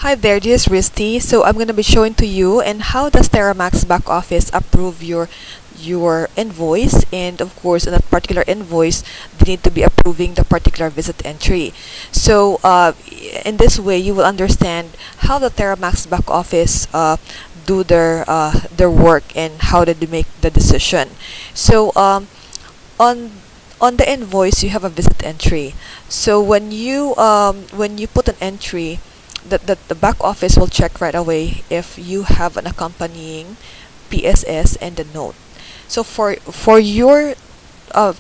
Hi there, this is Risty. So I'm going to be showing to you and how does Teramax back office approve your invoice, and of course in that particular invoice they need to be approving the particular visit entry. So in this way you will understand how the Teramax back office do their work and how did they make the decision. So on on the invoice you have a visit entry. So when you put an entry, the back office will check right away if you have an accompanying PSS and a note. So for your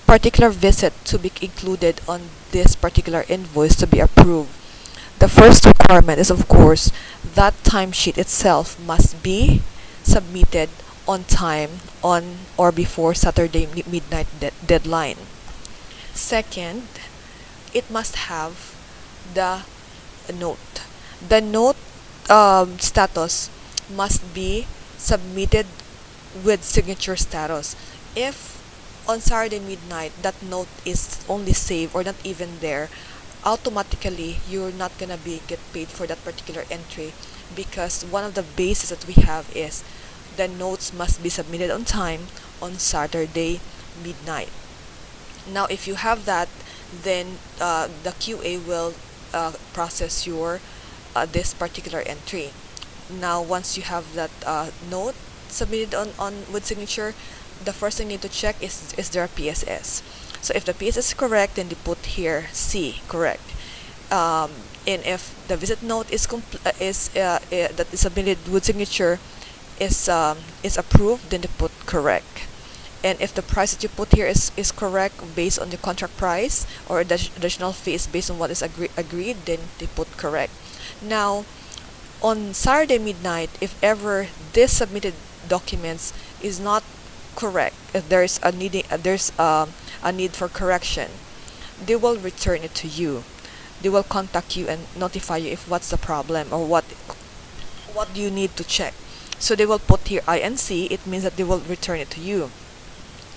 particular visit to be included on this particular invoice to be approved, the first requirement is of course that timesheet itself must be submitted on time on or before Saturday midnight deadline. Second, it must have the note. The note status must be submitted with signature status. If on Saturday midnight that note is only saved or not even there, automatically you're not gonna be get paid for that particular entry, because one of the bases that we have is the notes must be submitted on time on Saturday midnight. Now if you have that, then the QA will process your this particular entry. Now once you have that note submitted on with signature, the first thing you need to check is there a PSS. So if the PSS is correct, then they put here C correct. And if the visit note that is submitted with signature is approved, then they put correct. And if the price that you put here is correct based on the contract price, or the additional fee is based on what is agreed, then they put correct. Now on Saturday midnight, if ever this submitted documents is not correct, if there's a need for correction, they will return it to you. They will contact you and notify you if what's the problem or what do you need to check. So they will put here INC. It means that they will return it to you.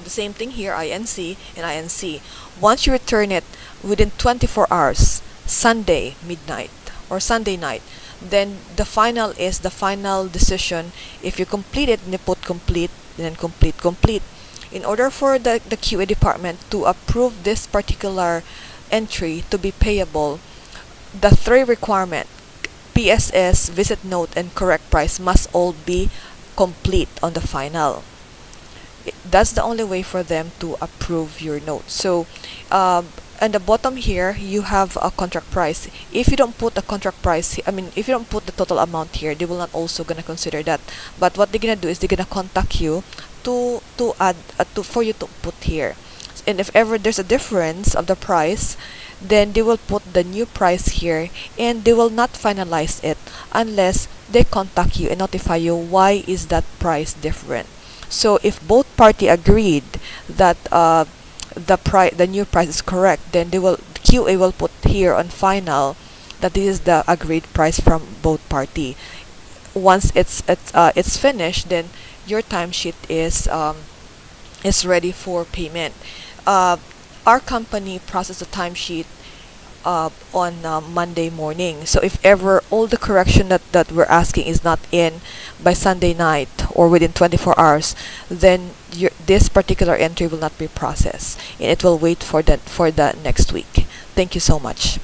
The same thing here, INC and INC. Once you return it within 24 hours, Sunday midnight or Sunday night, then the final decision. If you complete it, then you put complete, and then complete. In order for the QA department to approve this particular entry to be payable, the three requirement, PSS, visit note, and correct price, must all be complete on the final. That's the only way for them to approve your note. So at the bottom here you have a contract price. If you don't put the contract price, if you don't put the total amount here, they will not also gonna consider that. But what they're gonna do is they're gonna contact you to add for you to put here. And if ever there's a difference of the price, then they will put the new price here, and they will not finalize it unless they contact you and notify you why is that price different. So if both party agreed that the new price is correct, then QA will put here on final that this is the agreed price from both party. Once it's finished, then your timesheet is ready for payment. Our company processes the timesheet on Monday morning. So if ever all the correction that we're asking is not in by Sunday night or within 24 hours, then this particular entry will not be processed, and it will wait for the next week. Thank you so much.